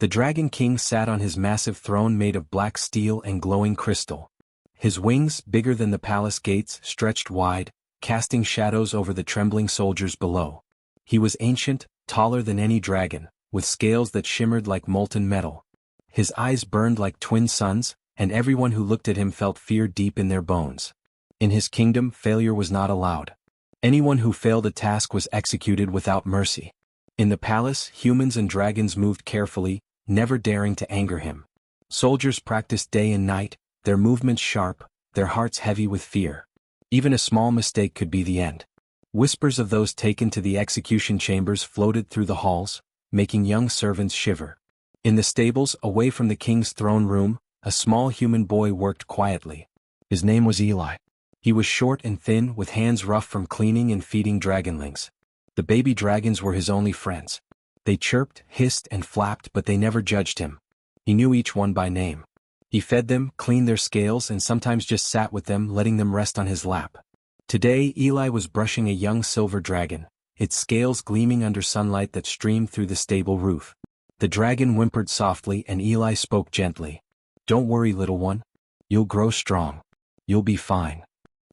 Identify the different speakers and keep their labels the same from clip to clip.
Speaker 1: The Dragon King sat on his massive throne made of black steel and glowing crystal. His wings, bigger than the palace gates, stretched wide, casting shadows over the trembling soldiers below. He was ancient, taller than any dragon, with scales that shimmered like molten metal. His eyes burned like twin suns, and everyone who looked at him felt fear deep in their bones. In his kingdom, failure was not allowed. Anyone who failed a task was executed without mercy. In the palace, humans and dragons moved carefully, never daring to anger him. Soldiers practiced day and night, their movements sharp, their hearts heavy with fear. Even a small mistake could be the end. Whispers of those taken to the execution chambers floated through the halls, making young servants shiver. In the stables, away from the king's throne room, a small human boy worked quietly. His name was Eli. He was short and thin, with hands rough from cleaning and feeding dragonlings. The baby dragons were his only friends. They chirped, hissed, and flapped, but they never judged him. He knew each one by name. He fed them, cleaned their scales, and sometimes just sat with them, letting them rest on his lap. Today, Eli was brushing a young silver dragon, its scales gleaming under sunlight that streamed through the stable roof. The dragon whimpered softly, and Eli spoke gently. "Don't worry, little one. You'll grow strong. You'll be fine."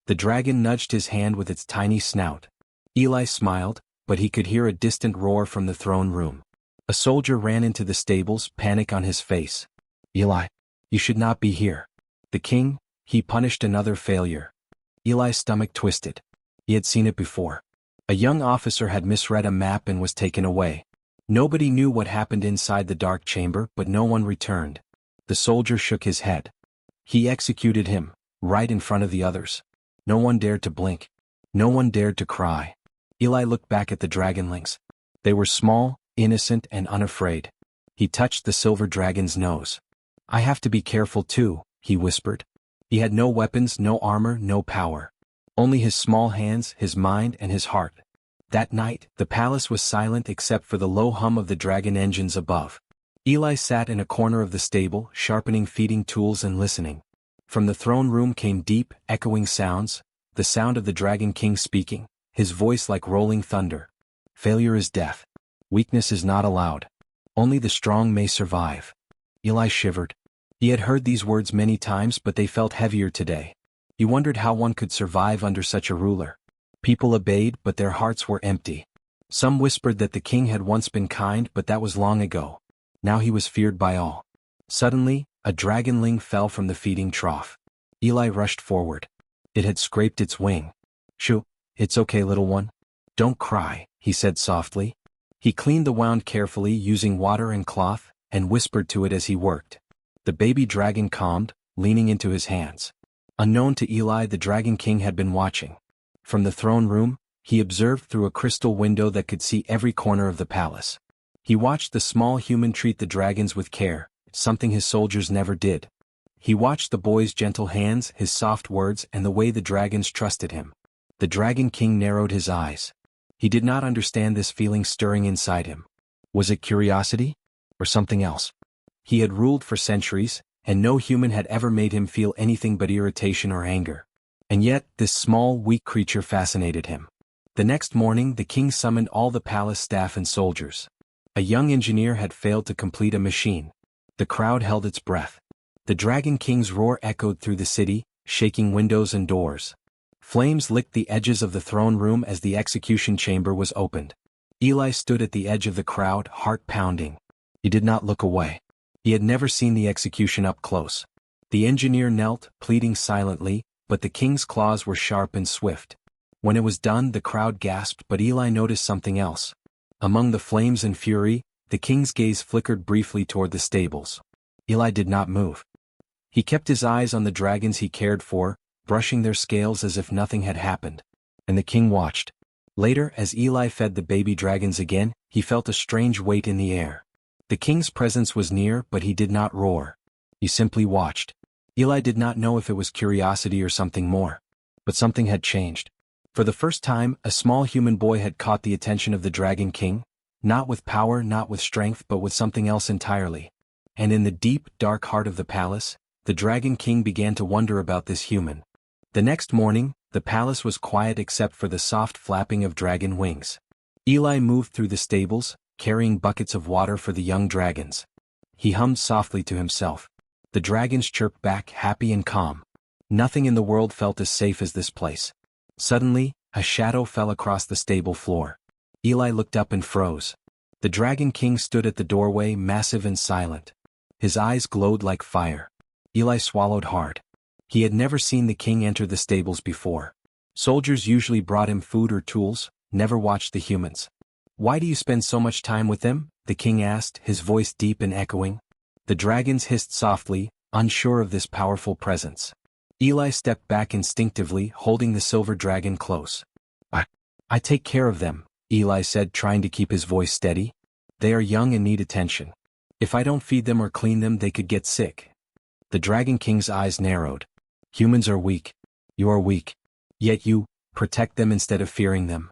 Speaker 1: The dragon nudged his hand with its tiny snout. Eli smiled, but he could hear a distant roar from the throne room. A soldier ran into the stables, panic on his face. "Eli, you should not be here. The king, he punished another failure." Eli's stomach twisted. He had seen it before. A young officer had misread a map and was taken away. Nobody knew what happened inside the dark chamber, but no one returned. The soldier shook his head. He executed him, right in front of the others. No one dared to blink. No one dared to cry. Eli looked back at the dragonlings. They were small, innocent, and unafraid. He touched the silver dragon's nose. "I have to be careful too," he whispered. He had no weapons, no armor, no power. Only his small hands, his mind, and his heart. That night, the palace was silent except for the low hum of the dragon engines above. Eli sat in a corner of the stable, sharpening feeding tools and listening. From the throne room came deep, echoing sounds, the sound of the Dragon King speaking, his voice like rolling thunder. "Failure is death. Weakness is not allowed. Only the strong may survive." Eli shivered. He had heard these words many times, but they felt heavier today. He wondered how one could survive under such a ruler. People obeyed, but their hearts were empty. Some whispered that the king had once been kind, but that was long ago. Now he was feared by all. Suddenly, a dragonling fell from the feeding trough. Eli rushed forward. It had scraped its wing. "Shoo, it's okay, little one. Don't cry," he said softly. He cleaned the wound carefully using water and cloth, and whispered to it as he worked. The baby dragon calmed, leaning into his hands. Unknown to Eli, the Dragon King had been watching. From the throne room, he observed through a crystal window that could see every corner of the palace. He watched the small human treat the dragons with care, something his soldiers never did. He watched the boy's gentle hands, his soft words, and the way the dragons trusted him. The Dragon King narrowed his eyes. He did not understand this feeling stirring inside him. Was it curiosity? Or something else? He had ruled for centuries, and no human had ever made him feel anything but irritation or anger. And yet, this small, weak creature fascinated him. The next morning, the king summoned all the palace staff and soldiers. A young engineer had failed to complete a machine. The crowd held its breath. The Dragon King's roar echoed through the city, shaking windows and doors. Flames licked the edges of the throne room as the execution chamber was opened. Eli stood at the edge of the crowd, heart pounding. He did not look away. He had never seen the execution up close. The engineer knelt, pleading silently, but the king's claws were sharp and swift. When it was done, the crowd gasped, but Eli noticed something else. Among the flames and fury, the king's gaze flickered briefly toward the stables. Eli did not move. He kept his eyes on the dragons he cared for, brushing their scales as if nothing had happened. And the king watched. Later, as Eli fed the baby dragons again, he felt a strange weight in the air. The king's presence was near, but he did not roar. He simply watched. Eli did not know if it was curiosity or something more. But something had changed. For the first time, a small human boy had caught the attention of the Dragon King, not with power, not with strength, but with something else entirely. And in the deep, dark heart of the palace, the Dragon King began to wonder about this human. The next morning, the palace was quiet except for the soft flapping of dragon wings. Eli moved through the stables, carrying buckets of water for the young dragons. He hummed softly to himself. The dragons chirped back, happy and calm. Nothing in the world felt as safe as this place. Suddenly, a shadow fell across the stable floor. Eli looked up and froze. The Dragon King stood at the doorway, massive and silent. His eyes glowed like fire. Eli swallowed hard. He had never seen the king enter the stables before. Soldiers usually brought him food or tools, never watched the humans. "Why do you spend so much time with them?" the king asked, his voice deep and echoing. The dragons hissed softly, unsure of this powerful presence. Eli stepped back instinctively, holding the silver dragon close. I take care of them," Eli said, trying to keep his voice steady. "They are young and need attention. If I don't feed them or clean them, they could get sick." The Dragon King's eyes narrowed. "Humans are weak. You are weak. Yet you protect them instead of fearing them."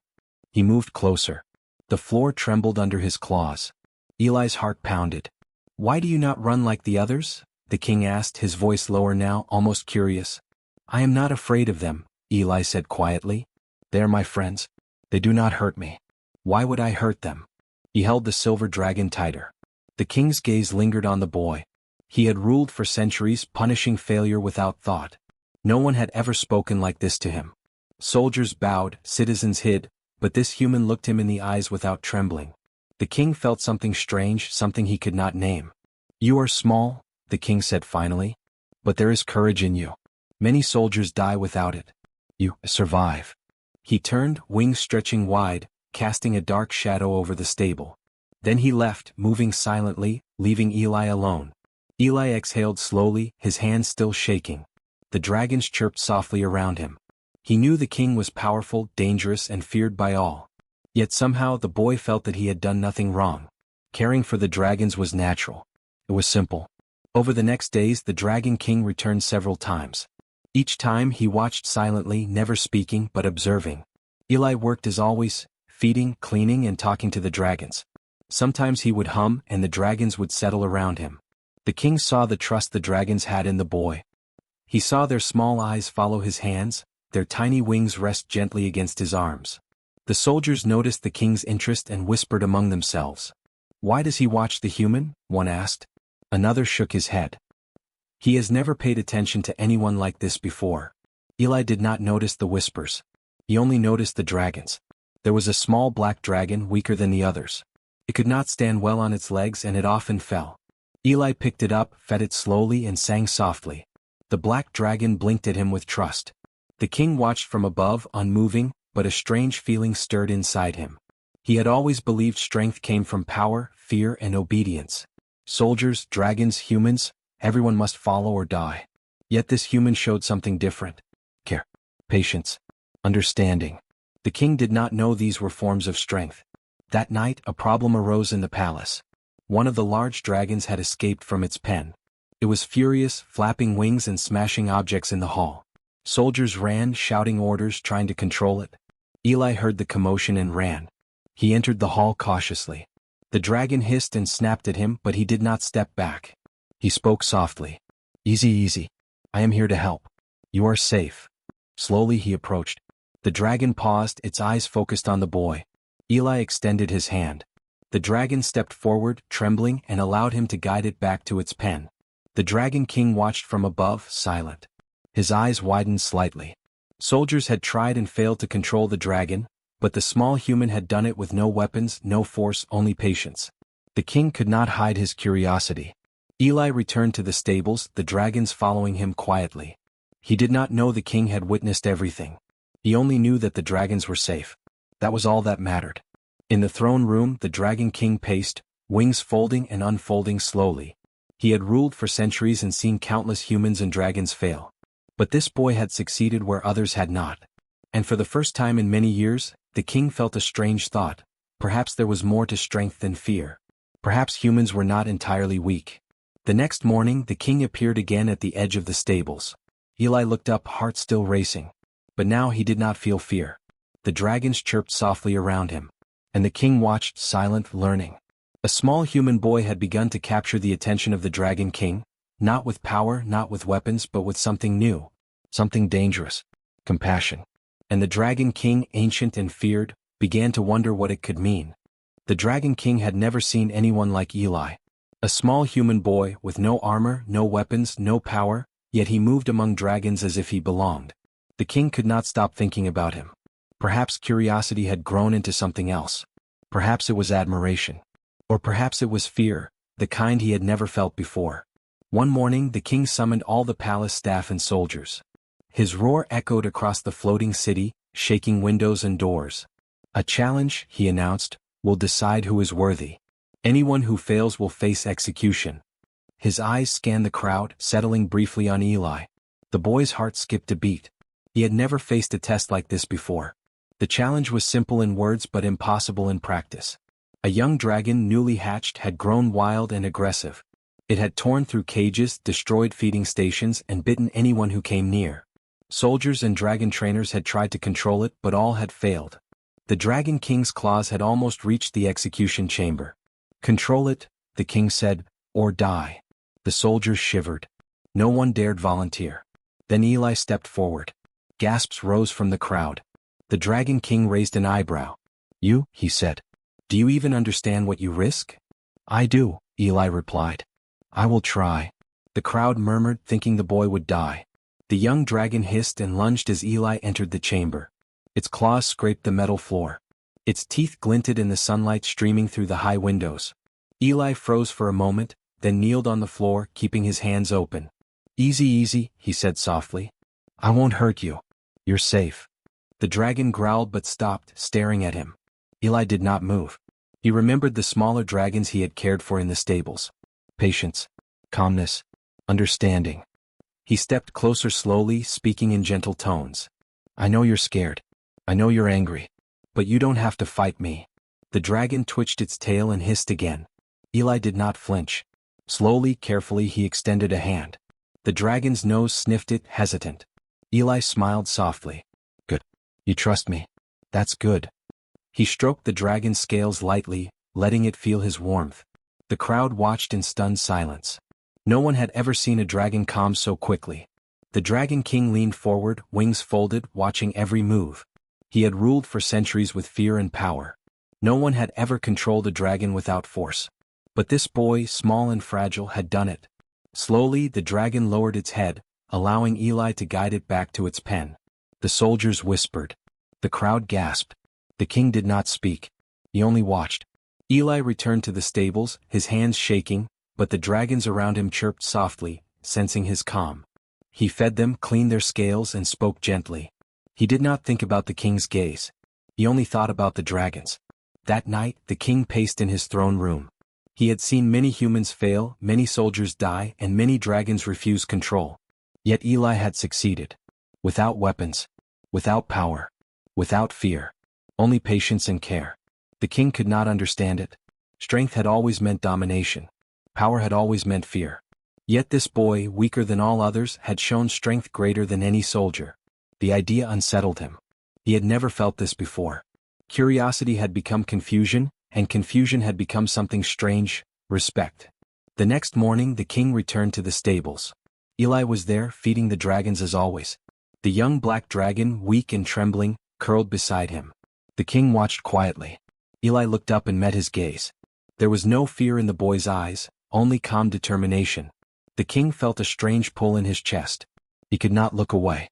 Speaker 1: He moved closer. The floor trembled under his claws. Eli's heart pounded. "Why do you not run like the others?" the king asked, his voice lower now, almost curious. "I am not afraid of them," Eli said quietly. "They are my friends. They do not hurt me. Why would I hurt them?" He held the silver dragon tighter. The king's gaze lingered on the boy. He had ruled for centuries, punishing failure without thought. No one had ever spoken like this to him. Soldiers bowed, citizens hid, but this human looked him in the eyes without trembling. The king felt something strange, something he could not name. "You are small," the king said finally, "but there is courage in you. Many soldiers die without it. You survive." He turned, wings stretching wide, casting a dark shadow over the stable. Then he left, moving silently, leaving Eli alone. Eli exhaled slowly, his hands still shaking. The dragons chirped softly around him. He knew the king was powerful, dangerous, and feared by all. Yet somehow the boy felt that he had done nothing wrong. Caring for the dragons was natural. It was simple. Over the next days the Dragon King returned several times. Each time he watched silently, never speaking but observing. Eli worked as always, feeding, cleaning, and talking to the dragons. Sometimes he would hum and the dragons would settle around him. The king saw the trust the dragons had in the boy. He saw their small eyes follow his hands, their tiny wings rest gently against his arms. The soldiers noticed the king's interest and whispered among themselves. "Why does he watch the human?" one asked. Another shook his head. "He has never paid attention to anyone like this before." Eli did not notice the whispers. He only noticed the dragons. There was a small black dragon, weaker than the others. It could not stand well on its legs and it often fell. Eli picked it up, fed it slowly, and sang softly. The black dragon blinked at him with trust. The king watched from above, unmoving, but a strange feeling stirred inside him. He had always believed strength came from power, fear, and obedience. Soldiers, dragons, humans, everyone must follow or die. Yet this human showed something different. Care, patience, understanding. The king did not know these were forms of strength. That night, a problem arose in the palace. One of the large dragons had escaped from its pen. It was furious, flapping wings and smashing objects in the hall. Soldiers ran, shouting orders, trying to control it. Eli heard the commotion and ran. He entered the hall cautiously. The dragon hissed and snapped at him, but he did not step back. He spoke softly. "Easy, easy. I am here to help. You are safe." Slowly he approached. The dragon paused, its eyes focused on the boy. Eli extended his hand. The dragon stepped forward, trembling, and allowed him to guide it back to its pen. The Dragon King watched from above, silent. His eyes widened slightly. Soldiers had tried and failed to control the dragon, but the small human had done it with no weapons, no force, only patience. The king could not hide his curiosity. Eli returned to the stables, the dragons following him quietly. He did not know the king had witnessed everything. He only knew that the dragons were safe. That was all that mattered. In the throne room, the Dragon King paced, wings folding and unfolding slowly. He had ruled for centuries and seen countless humans and dragons fail. But this boy had succeeded where others had not. And for the first time in many years, the king felt a strange thought. Perhaps there was more to strength than fear. Perhaps humans were not entirely weak. The next morning, the king appeared again at the edge of the stables. Eli looked up, heart still racing. But now he did not feel fear. The dragons chirped softly around him. And the king watched, silent, learning. A small human boy had begun to capture the attention of the Dragon King, not with power, not with weapons, but with something new, something dangerous, compassion. And the Dragon King, ancient and feared, began to wonder what it could mean. The Dragon King had never seen anyone like Eli. A A small human boy with no armor, no weapons, no power, yet he moved among dragons as if he belonged. The king could not stop thinking about him. Perhaps curiosity had grown into something else. Perhaps it was admiration. Or perhaps it was fear, the kind he had never felt before. One morning the king summoned all the palace staff and soldiers. His roar echoed across the floating city, shaking windows and doors. A challenge, he announced, will decide who is worthy. Anyone who fails will face execution. His eyes scanned the crowd, settling briefly on Eli. The boy's heart skipped a beat. He had never faced a test like this before. The challenge was simple in words but impossible in practice. A young dragon newly hatched had grown wild and aggressive. It had torn through cages, destroyed feeding stations, and bitten anyone who came near. Soldiers and dragon trainers had tried to control it, but all had failed. The Dragon King's claws had almost reached the execution chamber. "Control it," the king said, "or die." The soldiers shivered. No one dared volunteer. Then Eli stepped forward. Gasps rose from the crowd. The Dragon King raised an eyebrow. "You," he said. "Do you even understand what you risk?" "I do," Eli replied. "I will try." The crowd murmured, thinking the boy would die. The young dragon hissed and lunged as Eli entered the chamber. Its claws scraped the metal floor. Its teeth glinted in the sunlight streaming through the high windows. Eli froze for a moment, then kneeled on the floor, keeping his hands open. "Easy, easy," he said softly. "I won't hurt you. You're safe." The dragon growled but stopped, staring at him. Eli did not move. He remembered the smaller dragons he had cared for in the stables. Patience, calmness, understanding. He stepped closer slowly, speaking in gentle tones. "I know you're scared. I know you're angry. But you don't have to fight me." The dragon twitched its tail and hissed again. Eli did not flinch. Slowly, carefully, he extended a hand. The dragon's nose sniffed it, hesitant. Eli smiled softly. "Good. You trust me. That's good." He stroked the dragon's scales lightly, letting it feel his warmth. The crowd watched in stunned silence. No one had ever seen a dragon calm so quickly. The Dragon King leaned forward, wings folded, watching every move. He had ruled for centuries with fear and power. No one had ever controlled a dragon without force. But this boy, small and fragile, had done it. Slowly, the dragon lowered its head, allowing Eli to guide it back to its pen. The soldiers whispered. The crowd gasped. The king did not speak. He only watched. Eli returned to the stables, his hands shaking, but the dragons around him chirped softly, sensing his calm. He fed them, cleaned their scales, and spoke gently. He did not think about the king's gaze. He only thought about the dragons. That night, the king paced in his throne room. He had seen many humans fail, many soldiers die, and many dragons refuse control. Yet Eli had succeeded. Without weapons. Without power. Without fear. Only patience and care. The king could not understand it. Strength had always meant domination. Power had always meant fear. Yet this boy, weaker than all others, had shown strength greater than any soldier. The idea unsettled him. He had never felt this before. Curiosity had become confusion, and confusion had become something strange, respect. The next morning the king returned to the stables. Eli was there, feeding the dragons as always. The young black dragon, weak and trembling, curled beside him. The king watched quietly. Eli looked up and met his gaze. There was no fear in the boy's eyes, only calm determination. The king felt a strange pull in his chest. He could not look away.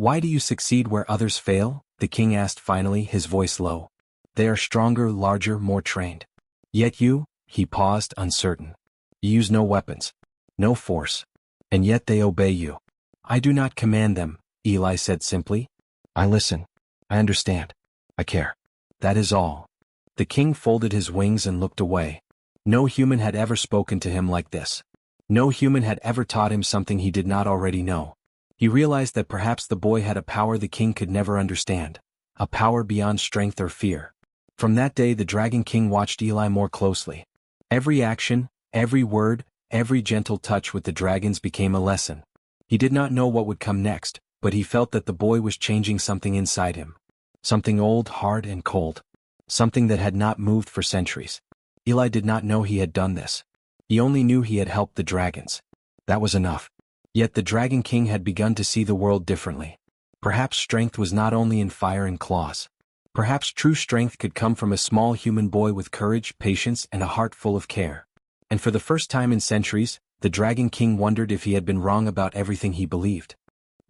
Speaker 1: "Why do you succeed where others fail?" the king asked finally, his voice low. "They are stronger, larger, more trained. Yet you," he paused, uncertain. "You use no weapons. No force. And yet they obey you." "I do not command them," Eli said simply. "I listen. I understand. I care. That is all." The king folded his wings and looked away. No human had ever spoken to him like this. No human had ever taught him something he did not already know. He realized that perhaps the boy had a power the king could never understand, a power beyond strength or fear. From that day the Dragon King watched Eli more closely. Every action, every word, every gentle touch with the dragons became a lesson. He did not know what would come next, but he felt that the boy was changing something inside him. Something old, hard, and cold. Something that had not moved for centuries. Eli did not know he had done this. He only knew he had helped the dragons. That was enough. Yet the Dragon King had begun to see the world differently. Perhaps strength was not only in fire and claws. Perhaps true strength could come from a small human boy with courage, patience, and a heart full of care. And for the first time in centuries, the Dragon King wondered if he had been wrong about everything he believed.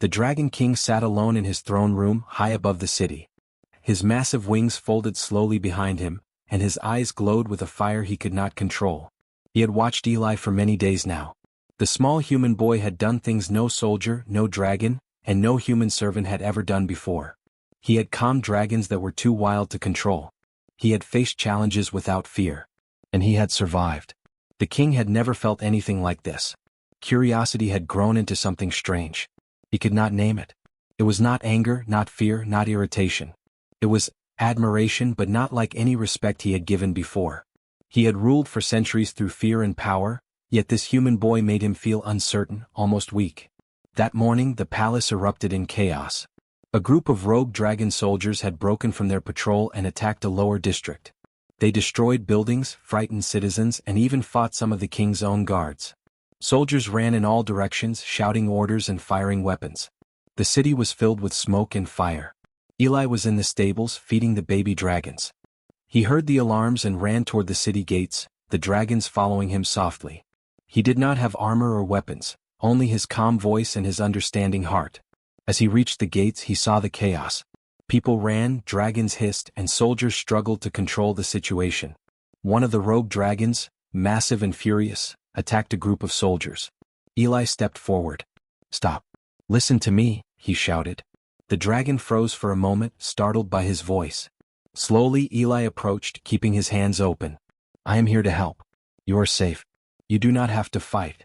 Speaker 1: The Dragon King sat alone in his throne room high above the city. His massive wings folded slowly behind him, and his eyes glowed with a fire he could not control. He had watched Eli for many days now. The small human boy had done things no soldier, no dragon, and no human servant had ever done before. He had calmed dragons that were too wild to control. He had faced challenges without fear. And he had survived. The king had never felt anything like this. Curiosity had grown into something strange. He could not name it. It was not anger, not fear, not irritation. It was admiration, but not like any respect he had given before. He had ruled for centuries through fear and power, yet this human boy made him feel uncertain, almost weak. That morning the palace erupted in chaos. A group of rogue dragon soldiers had broken from their patrol and attacked a lower district. They destroyed buildings, frightened citizens, and even fought some of the king's own guards. Soldiers ran in all directions, shouting orders and firing weapons. The city was filled with smoke and fire. Eli was in the stables, feeding the baby dragons. He heard the alarms and ran toward the city gates, the dragons following him softly. He did not have armor or weapons, only his calm voice and his understanding heart. As he reached the gates, he saw the chaos. People ran, dragons hissed, and soldiers struggled to control the situation. One of the rogue dragons, massive and furious, attacked a group of soldiers. Eli stepped forward. "Stop. Listen to me," he shouted. The dragon froze for a moment, startled by his voice. Slowly Eli approached, keeping his hands open. "I am here to help. You are safe. You do not have to fight."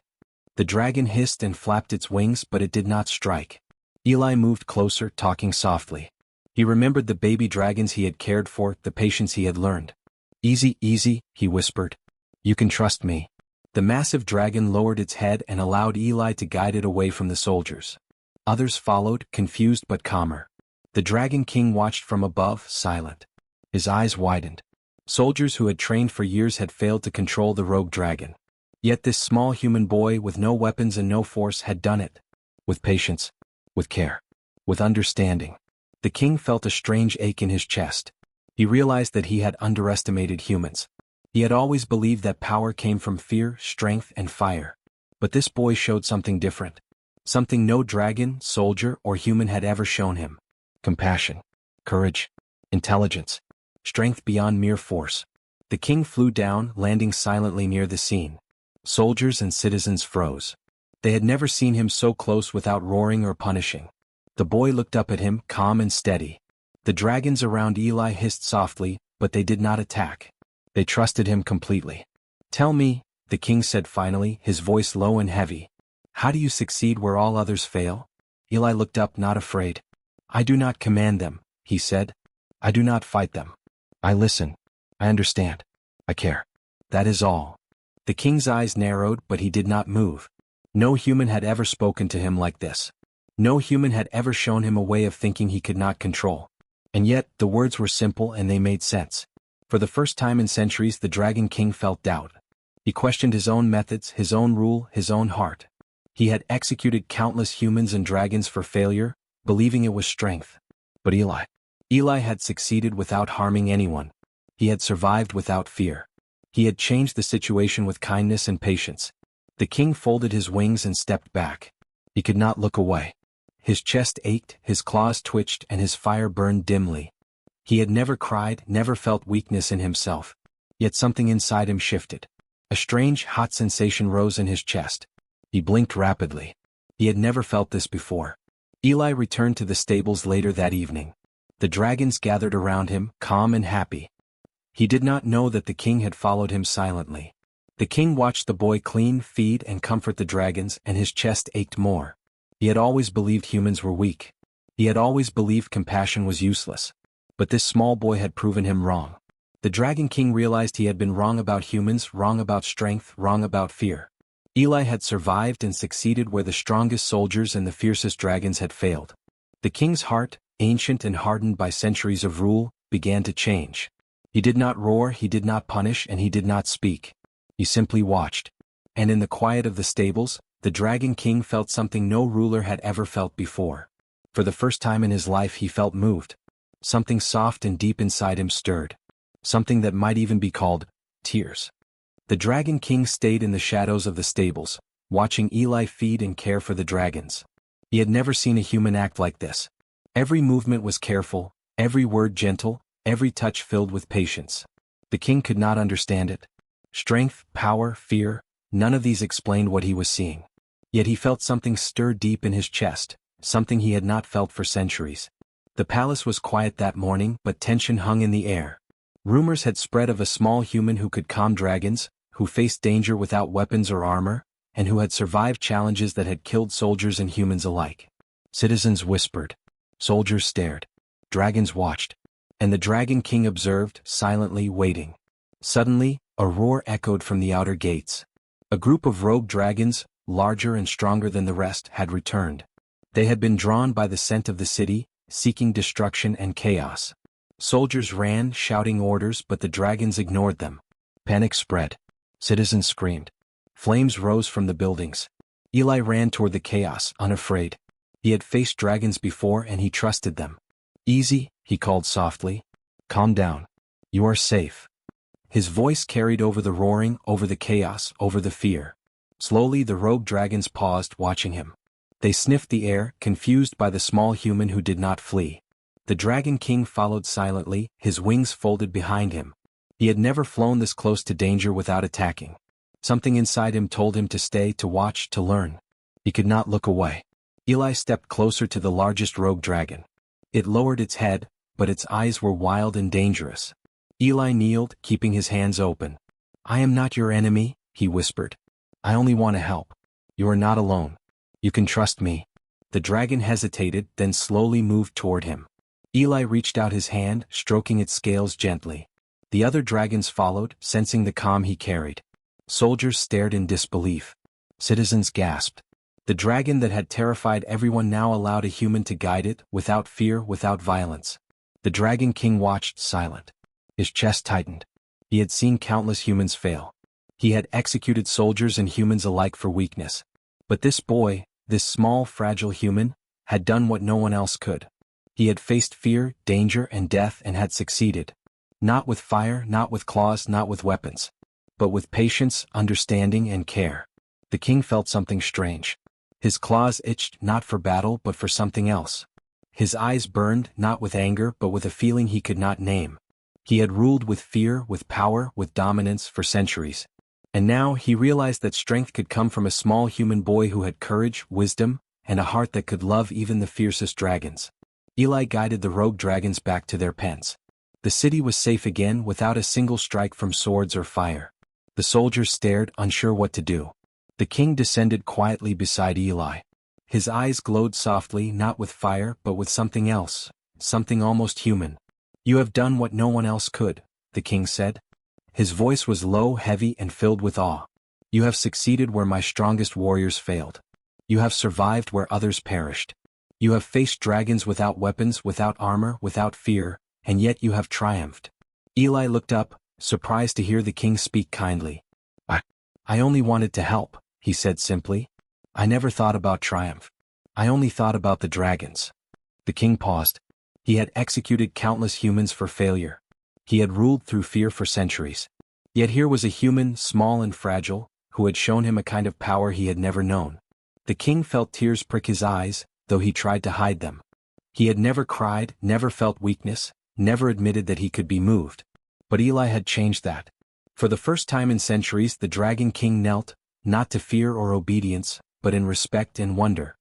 Speaker 1: The dragon hissed and flapped its wings, but it did not strike. Eli moved closer, talking softly. He remembered the baby dragons he had cared for, the patience he had learned. "Easy, easy," he whispered. "You can trust me." The massive dragon lowered its head and allowed Eli to guide it away from the soldiers. Others followed, confused but calmer. The Dragon King watched from above, silent. His eyes widened. Soldiers who had trained for years had failed to control the rogue dragon. Yet this small human boy with no weapons and no force had done it. With patience, with care, with understanding. The king felt a strange ache in his chest. He realized that he had underestimated humans. He had always believed that power came from fear, strength, and fire. But this boy showed something different. Something no dragon, soldier, or human had ever shown him. Compassion, courage, intelligence, strength beyond mere force. The king flew down, landing silently near the scene. Soldiers and citizens froze. They had never seen him so close without roaring or punishing. The boy looked up at him, calm and steady. The dragons around Eli hissed softly, but they did not attack. They trusted him completely. "Tell me," the king said finally, his voice low and heavy. "How do you succeed where all others fail?" Eli looked up, not afraid. "I do not command them," he said. "I do not fight them. I listen. I understand. I care. That is all." The king's eyes narrowed, but he did not move. No human had ever spoken to him like this. No human had ever shown him a way of thinking he could not control. And yet, the words were simple and they made sense. For the first time in centuries, the Dragon King felt doubt. He questioned his own methods, his own rule, his own heart. He had executed countless humans and dragons for failure, believing it was strength. But Eli had succeeded without harming anyone. He had survived without fear. He had changed the situation with kindness and patience. The king folded his wings and stepped back. He could not look away. His chest ached, his claws twitched, and his fire burned dimly. He had never cried, never felt weakness in himself. Yet something inside him shifted. A strange, hot sensation rose in his chest. He blinked rapidly. He had never felt this before. Eli returned to the stables later that evening. The dragons gathered around him, calm and happy. He did not know that the king had followed him silently. The king watched the boy clean, feed, and comfort the dragons, and his chest ached more. He had always believed humans were weak. He had always believed compassion was useless. But this small boy had proven him wrong. The Dragon King realized he had been wrong about humans, wrong about strength, wrong about fear. Eli had survived and succeeded where the strongest soldiers and the fiercest dragons had failed. The king's heart, ancient and hardened by centuries of rule, began to change. He did not roar, he did not punish, and he did not speak. He simply watched. And in the quiet of the stables, the Dragon King felt something no ruler had ever felt before. For the first time in his life he felt moved. Something soft and deep inside him stirred. Something that might even be called tears. The Dragon King stayed in the shadows of the stables, watching Eli feed and care for the dragons. He had never seen a human act like this. Every movement was careful, every word gentle, every touch filled with patience. The king could not understand it. Strength, power, fear, none of these explained what he was seeing. Yet he felt something stir deep in his chest, something he had not felt for centuries. The palace was quiet that morning, but tension hung in the air. Rumors had spread of a small human who could calm dragons, who faced danger without weapons or armor, and who had survived challenges that had killed soldiers and humans alike. Citizens whispered. Soldiers stared. Dragons watched. And the Dragon King observed, silently waiting. Suddenly, a roar echoed from the outer gates. A group of rogue dragons, larger and stronger than the rest, had returned. They had been drawn by the scent of the city, seeking destruction and chaos. Soldiers ran, shouting orders, but the dragons ignored them. Panic spread. Citizens screamed. Flames rose from the buildings. Eli ran toward the chaos, unafraid. He had faced dragons before and he trusted them. Easy, he called softly. Calm down. You are safe. His voice carried over the roaring, over the chaos, over the fear. Slowly the rogue dragons paused, watching him. They sniffed the air, confused by the small human who did not flee. The Dragon King followed silently, his wings folded behind him. He had never flown this close to danger without attacking. Something inside him told him to stay, to watch, to learn. He could not look away. Eli stepped closer to the largest rogue dragon. It lowered its head, but its eyes were wild and dangerous. Eli kneeled, keeping his hands open. I am not your enemy, he whispered. I only want to help. You are not alone. You can trust me. The dragon hesitated, then slowly moved toward him. Eli reached out his hand, stroking its scales gently. The other dragons followed, sensing the calm he carried. Soldiers stared in disbelief. Citizens gasped. The dragon that had terrified everyone now allowed a human to guide it, without fear, without violence. The Dragon King watched, silent. His chest tightened. He had seen countless humans fail. He had executed soldiers and humans alike for weakness. But this boy, this small, fragile human, had done what no one else could. He had faced fear, danger, and death and had succeeded. Not with fire, not with claws, not with weapons. But with patience, understanding, and care. The king felt something strange. His claws itched, not for battle but for something else. His eyes burned, not with anger but with a feeling he could not name. He had ruled with fear, with power, with dominance for centuries. And now he realized that strength could come from a small human boy who had courage, wisdom, and a heart that could love even the fiercest dragons. Eli guided the rogue dragons back to their pens. The city was safe again, without a single strike from swords or fire. The soldiers stared, unsure what to do. The king descended quietly beside Eli. His eyes glowed softly, not with fire but with something else, something almost human. You have done what no one else could, the king said. His voice was low, heavy, and filled with awe. You have succeeded where my strongest warriors failed. You have survived where others perished. You have faced dragons without weapons, without armor, without fear, and yet you have triumphed. Eli looked up, surprised to hear the king speak kindly. I only wanted to help, he said simply. I never thought about triumph. I only thought about the dragons. The king paused. He had executed countless humans for failure. He had ruled through fear for centuries. Yet here was a human, small and fragile, who had shown him a kind of power he had never known. The king felt tears prick his eyes, though he tried to hide them. He had never cried, never felt weakness, never admitted that he could be moved. But Eli had changed that. For the first time in centuries the Dragon King knelt, not to fear or obedience, but in respect and wonder.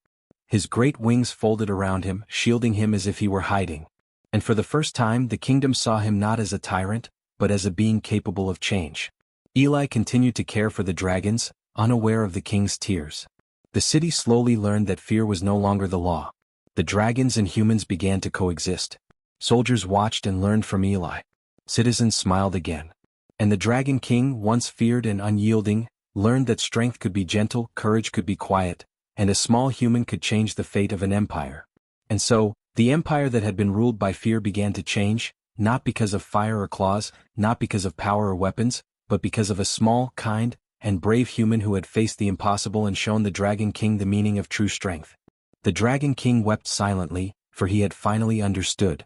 Speaker 1: His great wings folded around him, shielding him as if he were hiding. And for the first time the kingdom saw him not as a tyrant, but as a being capable of change. Eli continued to care for the dragons, unaware of the king's tears. The city slowly learned that fear was no longer the law. The dragons and humans began to coexist. Soldiers watched and learned from Eli. Citizens smiled again. And the Dragon King, once feared and unyielding, learned that strength could be gentle, courage could be quiet, and a small human could change the fate of an empire. And so, the empire that had been ruled by fear began to change, not because of fire or claws, not because of power or weapons, but because of a small, kind, and brave human who had faced the impossible and shown the Dragon King the meaning of true strength. The Dragon King wept silently, for he had finally understood.